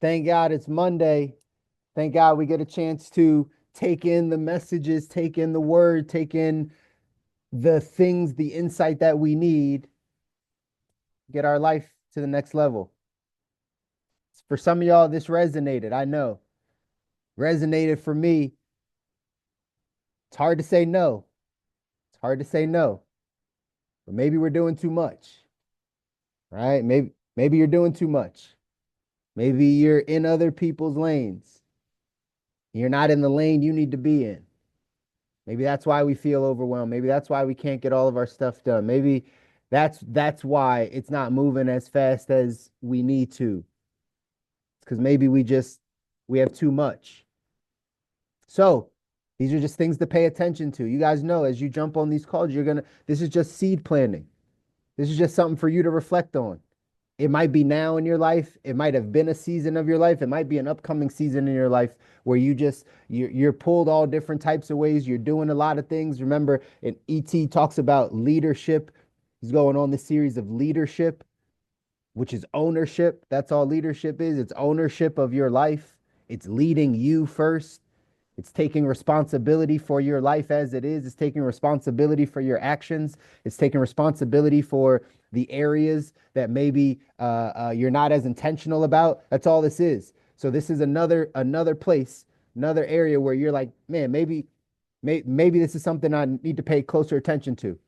Thank God it's Monday. Thank God we get a chance to take in the messages, take in the word, take in the things, the insight that we need, get our life to the next level. For some of y'all, this resonated. I know. Resonated for me. It's hard to say no. It's hard to say no. But maybe we're doing too much, right? Maybe you're doing too much. Maybe you're in other people's lanes. You're not in the lane you need to be in. Maybe that's why we feel overwhelmed. Maybe that's why we can't get all of our stuff done. Maybe that's why it's not moving as fast as we need to. It's because maybe we have too much. So these are just things to pay attention to. You guys know as you jump on these calls, this is just seed planting. This is just something for you to reflect on. It might be now in your life. It might have been a season of your life. It might be an upcoming season in your life where you're pulled all different types of ways. You're doing a lot of things. Remember, and ET talks about leadership. He's going on this series of leadership, which is ownership. That's all leadership is. It's ownership of your life. It's leading you first. It's taking responsibility for your life as it is. It's taking responsibility for your actions. It's taking responsibility for the areas that maybe you're not as intentional about. That's all this is. So this is another place, another area where you're like, man, maybe this is something I need to pay closer attention to.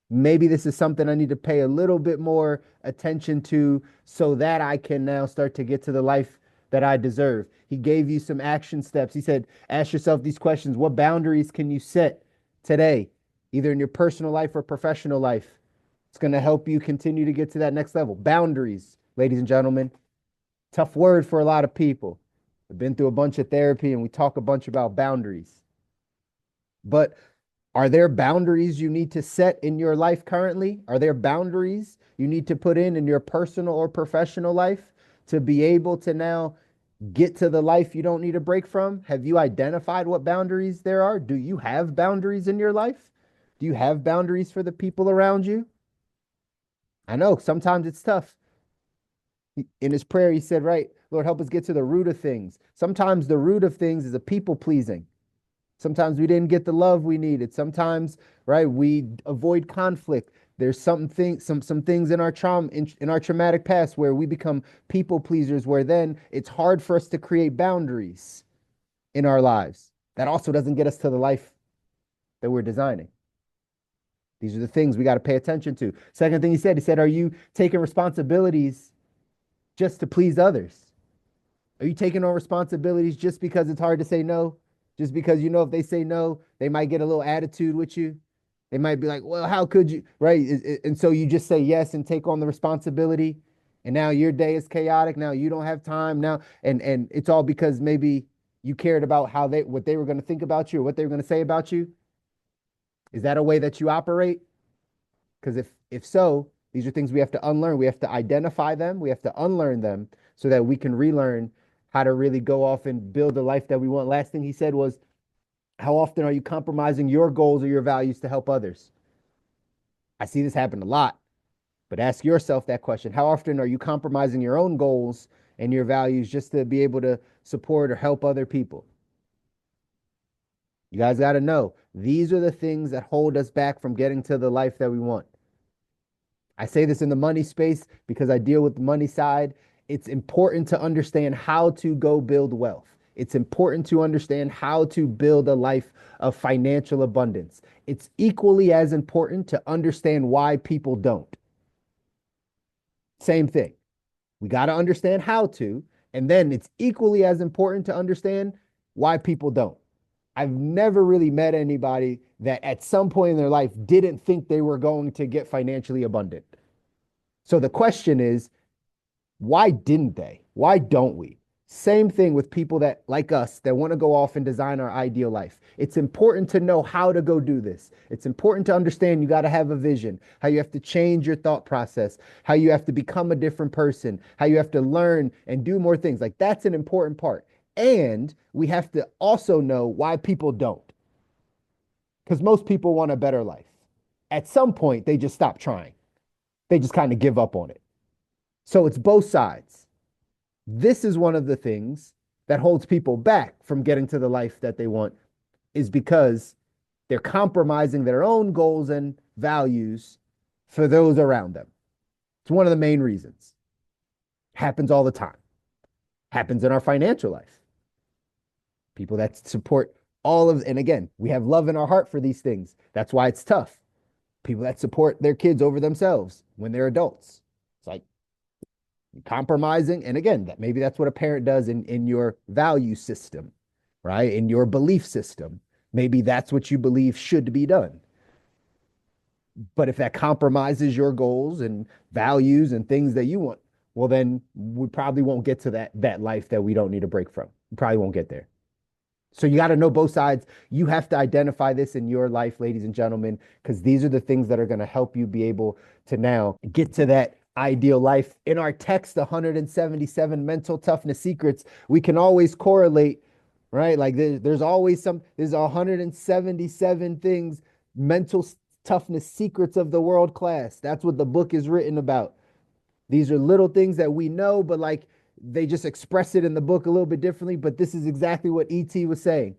Maybe this is something I need to pay a little bit more attention to so that I can now start to get to the life that I deserve. He gave you some action steps. He said, ask yourself these questions. What boundaries can you set today, either in your personal life or professional life? It's going to help you continue to get to that next level. Boundaries, ladies and gentlemen. Tough word for a lot of people. I've been through a bunch of therapy and we talk a bunch about boundaries. But are there boundaries you need to set in your life currently? Are there boundaries you need to put in your personal or professional life to be able to now get to the life you don't need a break from? Have you identified what boundaries there are? Do you have boundaries in your life? Do you have boundaries for the people around you? I know sometimes it's tough. In his prayer, he said, right, Lord, help us get to the root of things. Sometimes the root of things is a people pleasing. Sometimes we didn't get the love we needed. Sometimes, right, we avoid conflict. There's some things in our in our traumatic past where we become people pleasers, where then it's hard for us to create boundaries in our lives. That also doesn't get us to the life that we're designing. These are the things we got to pay attention to. Second thing he said, are you taking responsibilities just to please others? Are you taking on responsibilities just because it's hard to say no? Just because you know if they say no, they might get a little attitude with you. They might be like, well, how could you? Right. And so you just say yes and take on the responsibility. And now your day is chaotic. Now you don't have time. Now, and it's all because maybe you cared about what they were going to think about you or what they were going to say about you. Is that a way that you operate? Because if so, these are things we have to unlearn. We have to identify them. We have to unlearn them so that we can relearn how to really go off and build the life that we want. Last thing he said was, how often are you compromising your goals or your values to help others? I see this happen a lot, but ask yourself that question. How often are you compromising your own goals and your values just to be able to support or help other people? You guys got to know these are the things that hold us back from getting to the life that we want. I say this in the money space because I deal with the money side. It's important to understand how to go build wealth. It's important to understand how to build a life of financial abundance. It's equally as important to understand why people don't. Same thing. We got to understand how to, and then it's equally as important to understand why people don't. I've never really met anybody that at some point in their life didn't think they were going to get financially abundant. So the question is, why didn't they? Why don't we? Same thing with people that like us that want to go off and design our ideal life. It's important to know how to go do this. It's important to understand you got to have a vision, how you have to change your thought process, how you have to become a different person, how you have to learn and do more things. Like that's an important part. And we have to also know why people don't. Because most people want a better life. At some point, they just stop trying. They just kind of give up on it. So it's both sides. This is one of the things that holds people back from getting to the life that they want, is because they're compromising their own goals and values for those around them. It's one of the main reasons. Happens all the time. Happens in our financial life. People that support all of, and again, we have love in our heart for these things. That's why it's tough. People that support their kids over themselves when they're adults. It's like compromising. And again, that maybe that's what a parent does in your value system, right? In your belief system. Maybe that's what you believe should be done. But if that compromises your goals and values and things that you want, well, then we probably won't get to that life that we don't need a break from. We probably won't get there. So you got to know both sides. You have to identify this in your life, ladies and gentlemen, because these are the things that are going to help you be able to now get to that ideal life. In our text, 177 mental toughness secrets, we can always correlate, right? Like there's 177 things, mental toughness secrets of the world class. That's what the book is written about. These are little things that we know, but like they just express it in the book a little bit differently. But this is exactly what E.T. was saying.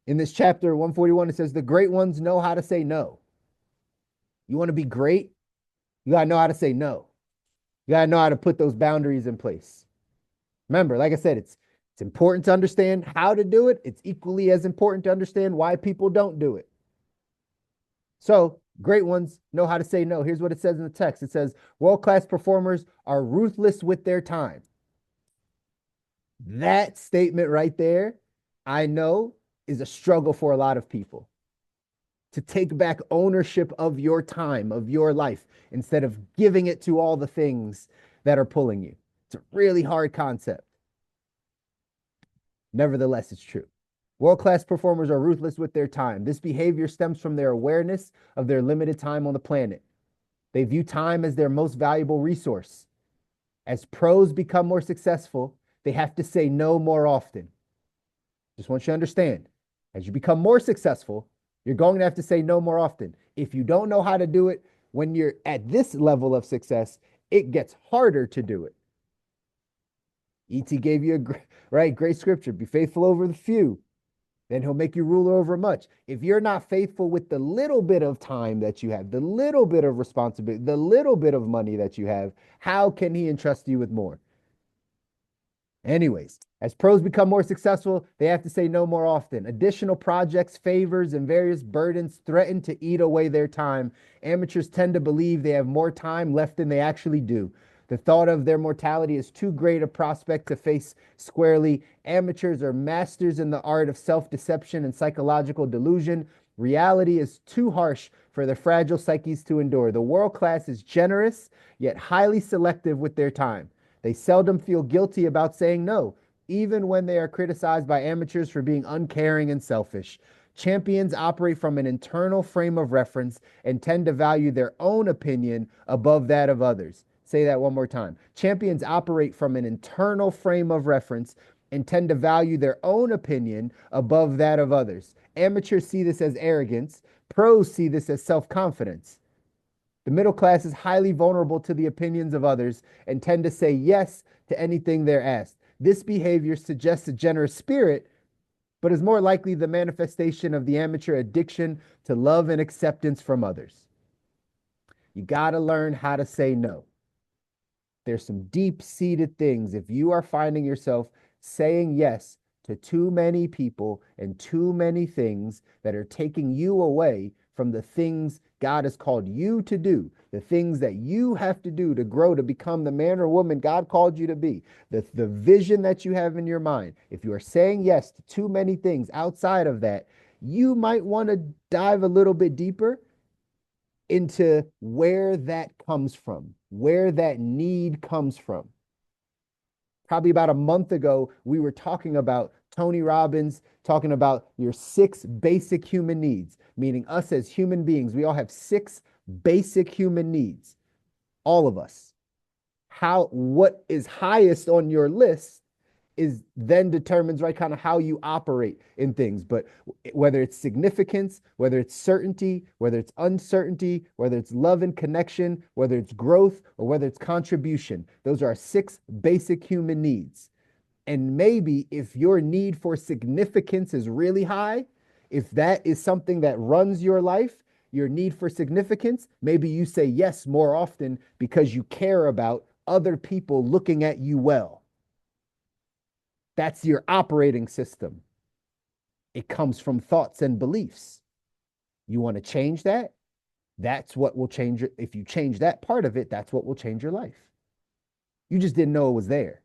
In this chapter 141, it says, the great ones know how to say no. You want to be great? You got to know how to say no. You got to know how to put those boundaries in place. Remember, like I said, it's important to understand how to do it. It's equally as important to understand why people don't do it. So great ones know how to say no. Here's what it says in the text. It says, world-class performers are ruthless with their time. That statement right there, I know, is a struggle for a lot of people. To take back ownership of your time, of your life, instead of giving it to all the things that are pulling you. It's a really hard concept. Nevertheless, it's true. World-class performers are ruthless with their time. This behavior stems from their awareness of their limited time on the planet. They view time as their most valuable resource. As pros become more successful, they have to say no more often. Just want you to understand, as you become more successful, you're going to have to say no more often. If you don't know how to do it when you're at this level of success, it gets harder to do it. E.T. gave you great scripture. Be faithful over the few, then he'll make you ruler over much. If you're not faithful with the little bit of time that you have, the little bit of responsibility, the little bit of money that you have, how can he entrust you with more? Anyways, as pros become more successful, they have to say no more often. Additional projects, favors, and various burdens threaten to eat away their time. Amateurs tend to believe they have more time left than they actually do. The thought of their mortality is too great a prospect to face squarely. Amateurs are masters in the art of self-deception and psychological delusion. Reality is too harsh for their fragile psyches to endure. The world class is generous, yet highly selective with their time. They seldom feel guilty about saying no, even when they are criticized by amateurs for being uncaring and selfish. Champions operate from an internal frame of reference and tend to value their own opinion above that of others. Say that one more time. Champions operate from an internal frame of reference and tend to value their own opinion above that of others. Amateurs see this as arrogance. Pros see this as self-confidence. The middle class is highly vulnerable to the opinions of others and tend to say yes to anything they're asked. This behavior suggests a generous spirit, but is more likely the manifestation of the amateur addiction to love and acceptance from others. You got to learn how to say no. There's some deep-seated things. If you are finding yourself saying yes to too many people and too many things that are taking you away from the things God has called you to do, the things that you have to do to grow, to become the man or woman God called you to be, the vision that you have in your mind. If you are saying yes to too many things outside of that, you might want to dive a little bit deeper into where that comes from, where that need comes from. Probably about a month ago, we were talking about Tony Robbins, talking about your 6 basic human needs, meaning us as human beings. We all have 6 basic human needs, all of us. What is highest on your list is then determines, right, kind of how you operate in things. But whether it's significance, whether it's certainty, whether it's uncertainty, whether it's love and connection, whether it's growth, or whether it's contribution, those are our six basic human needs. And maybe if your need for significance is really high, if that is something that runs your life, your need for significance, maybe you say yes more often because you care about other people looking at you well. That's your operating system. It comes from thoughts and beliefs. You want to change that? That's what will change it. If you change that part of it, that's what will change your life. You just didn't know it was there.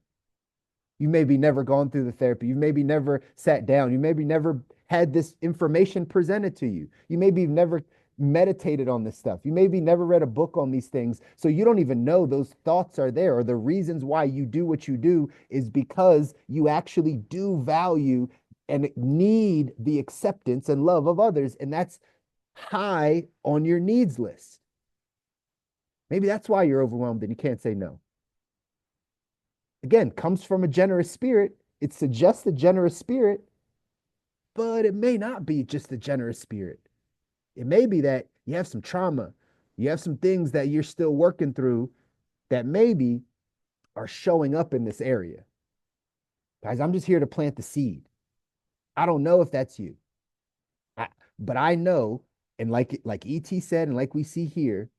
You maybe never gone through the therapy. You maybe never sat down. You maybe never had this information presented to you. You maybe never meditated on this stuff. You maybe never read a book on these things. So you don't even know those thoughts are there, or the reasons why you do what you do is because you actually do value and need the acceptance and love of others. And that's high on your needs list. Maybe that's why you're overwhelmed and you can't say no. Again, comes from a generous spirit. It suggests a generous spirit, but it may not be just a generous spirit. It may be that you have some trauma, you have some things that you're still working through that maybe are showing up in this area. Guys, I'm just here to plant the seed. I don't know if that's you, but I know, and like ET said, and like we see here,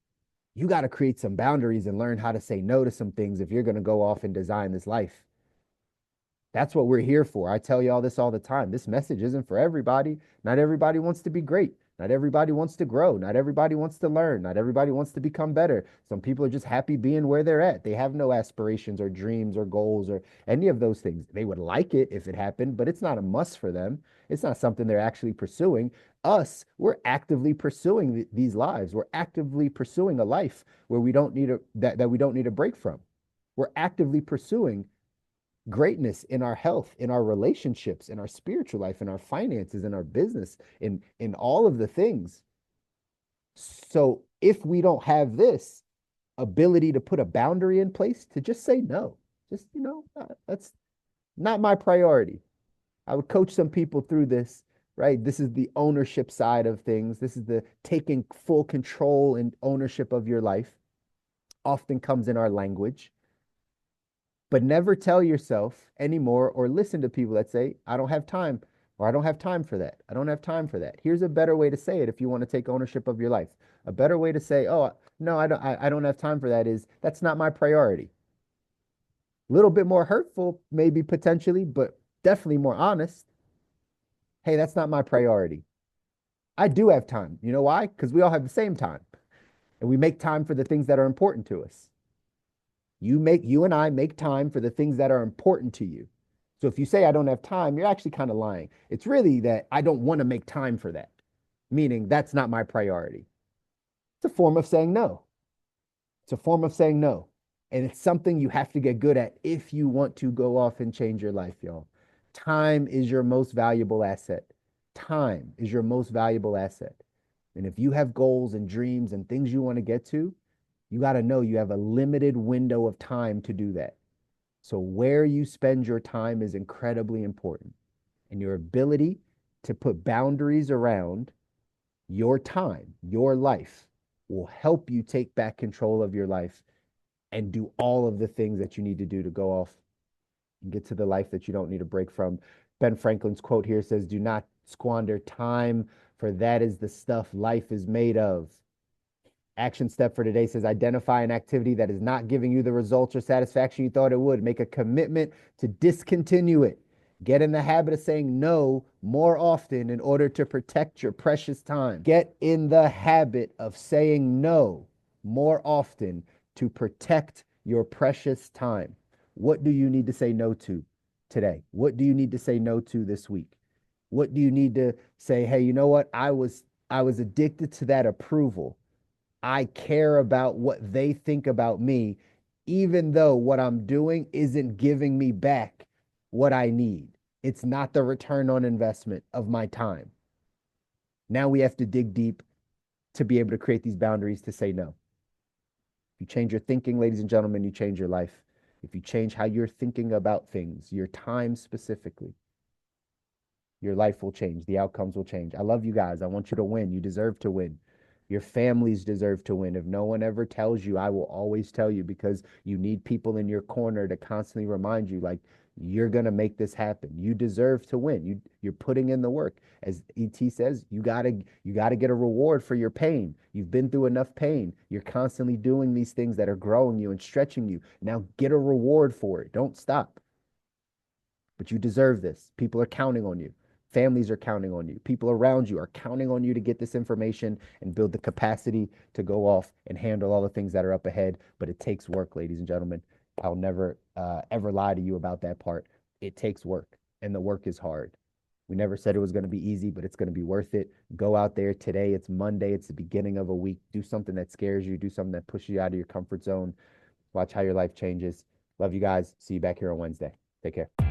you got to create some boundaries and learn how to say no to some things if you're going to go off and design this life. That's what we're here for. I tell you all this all the time. This message isn't for everybody. Not everybody wants to be great. Not everybody wants to grow. Not everybody wants to learn. Not everybody wants to become better. Some people are just happy being where they're at. They have no aspirations or dreams or goals or any of those things. They would like it if it happened, but it's not a must for them. It's not something they're actually pursuing. Us, we're actively pursuing these lives. We're actively pursuing a life where we don't need that we don't need a break from. We're actively pursuing greatness in our health, in our relationships, in our spiritual life, in our finances, in our business, in all of the things. So if we don't have this ability to put a boundary in place to just say no, just, that's not my priority. I would coach some people through this, right? This is the ownership side of things. This is the taking full control and ownership of your life. Often comes in our language. But never tell yourself anymore or listen to people that say, I don't have time, or I don't have time for that. I don't have time for that. Here's a better way to say it if you want to take ownership of your life. A better way to say, oh, no, I don't have time for that is, that's not my priority. A little bit more hurtful, maybe potentially, but definitely more honest. Hey, that's not my priority. I do have time. You know why? Because we all have the same time. And we make time for the things that are important to us. You and I make time for the things that are important to you. So if you say I don't have time, you're actually kind of lying. It's really that I don't want to make time for that, meaning that's not my priority. It's a form of saying no. It's a form of saying no. And it's something you have to get good at if you want to go off and change your life, y'all. Time is your most valuable asset. Time is your most valuable asset. And if you have goals and dreams and things you want to get to, you got to know you have a limited window of time to do that. So where you spend your time is incredibly important. And your ability to put boundaries around your time, your life, will help you take back control of your life and do all of the things that you need to do to go off and get to the life that you don't need a break from. Ben Franklin's quote here says, do not squander time, for that is the stuff life is made of. Action step for today says, identify an activity that is not giving you the results or satisfaction you thought it would. Make a commitment to discontinue it. Get in the habit of saying no more often in order to protect your precious time. Get in the habit of saying no more often to protect your precious time. What do you need to say no to today? What do you need to say no to this week? What do you need to say, hey, you know what? I was addicted to that approval. I care about what they think about me, even though what I'm doing isn't giving me back what I need. It's not the return on investment of my time. Now we have to dig deep to be able to create these boundaries to say no. You change your thinking, ladies and gentlemen, you change your life. if you change how you're thinking about things, your time specifically, your life will change. The outcomes will change. I love you guys. I want you to win. You deserve to win. Your families deserve to win. If no one ever tells you, I will always tell you, because you need people in your corner to constantly remind you, like, you're going to make this happen. You deserve to win. You're putting in the work. As ET says, you got to get a reward for your pain. You've been through enough pain. You're constantly doing these things that are growing you and stretching you. Now get a reward for it. Don't stop. But you deserve this. People are counting on you. Families are counting on you. People around you are counting on you to get this information and build the capacity to go off and handle all the things that are up ahead. But it takes work, ladies and gentlemen. I'll never ever lie to you about that part. It takes work, and the work is hard. We never said it was going to be easy, but it's going to be worth it. Go out there today. It's Monday. It's the beginning of a week. Do something that scares you. Do something that pushes you out of your comfort zone. Watch how your life changes. Love you guys. See you back here on Wednesday. Take care.